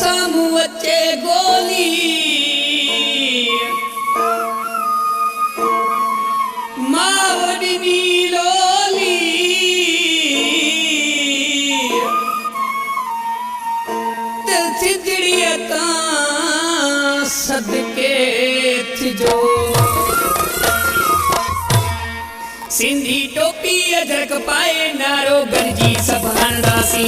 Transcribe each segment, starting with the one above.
सामू अचे गोली मावड़ी लोली दिल थिजड़िया ता सदके थिजो सिंधी टोपी अजरक पाए नारो गंजी सब हंदासी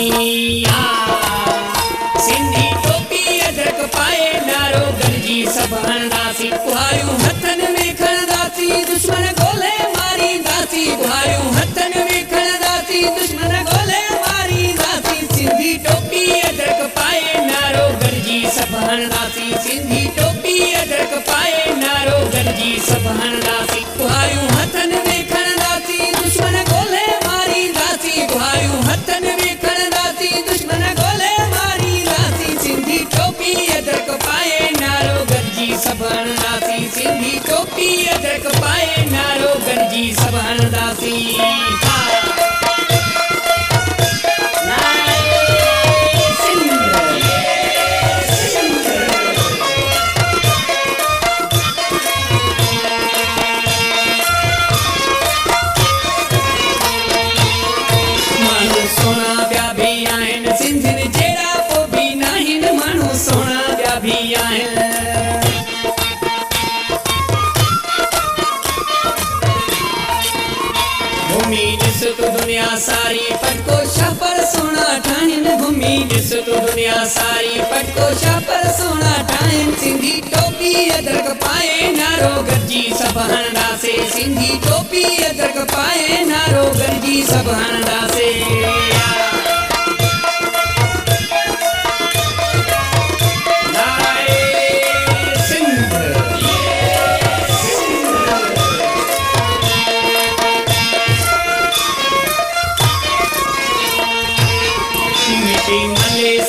सिंधी टोपी अजरक पाए नारो गंजी सब हंदासी कुहारियूं हथन में खणदासी दुश्मन गोले मारी दासी कुहारियूं हथन में खणदासी दुश्मन गोले मारी दासी सिंधी टोपी अजरक पाए नारो गंजी सब हंदासी सिंधी टोपी अजरक पाए नारो गंजी सब हंदासी कुहारियूं हथन में दुश्मन गोले मारी दासी गुहारियूं हथन में खणदासी दुश्मन गोले मारी दासी सिंधी टोपी अजरक पाए नारो गंजी सब हंदासी सिंधी टोपी अजरक पाए नारो गंजी सब हंदासी दुनिया सारी पटको शापर सोना ठाहिन घुमी ॾिस तू दुनिया सारी पटको शापर सोना ठाहिन सिंधी टोपी अजरक पाए नारो गंजी सब हंदासे सिंधी टोपी अजरक पाए नारो गंजी सब हंदासे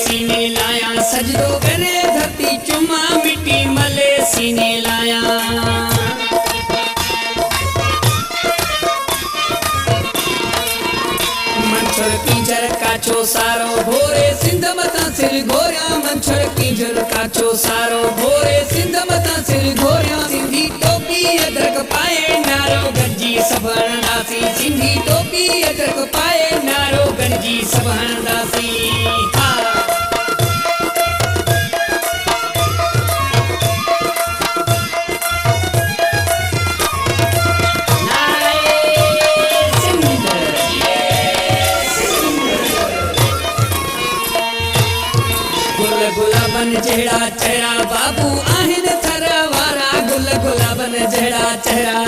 सीने लाया सजदो करे धरती चुमा मिट्टी मले सीने लाया मंछड़ कीचड़ काचो सारो भोरे सिंध मता सिर घोरिया मंछड़ कीचड़ काचो सारो भोरे सिंध मता सिर घोरिया सिंधी टोपी अजरक पाए नारो गंजी सब हंदासी सिंधी टोपी अजरक पाए नारो गंजी सब हंदासी गुलाबन जहिड़ा चेहरा बाबू आहिन थर वारा गुल गुलाबन जहिड़ा चेहरा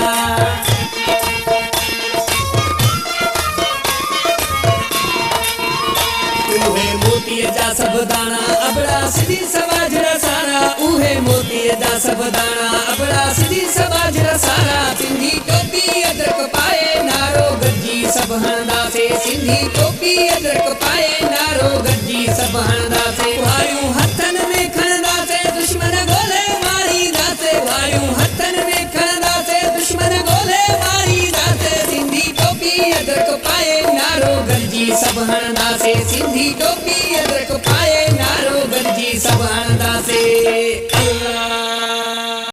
उहे मोतीअ जा सब दाना अबड़ा सिधी सवाजरा सारा उहे मोतीअ जा सब दाना अबड़ा सिधी सवाजरा सारा सिंधी टोपी अजरक पाए नारो गंजी सब हंदासे सिंधी टोपी अजरक पाए नारो गंजी सब हंदासे कुहारियूं हथन में खणदासे दुश्मन गोले मारी दासे कुहारियूं हथन में खणदासे दुश्मन गोले मारी दासे सिंधी टोपी अजरक पाए नारो गंजी सब हंदासे सिंधी टोपी अजरक पाए नारो गंजी सब हंदासे।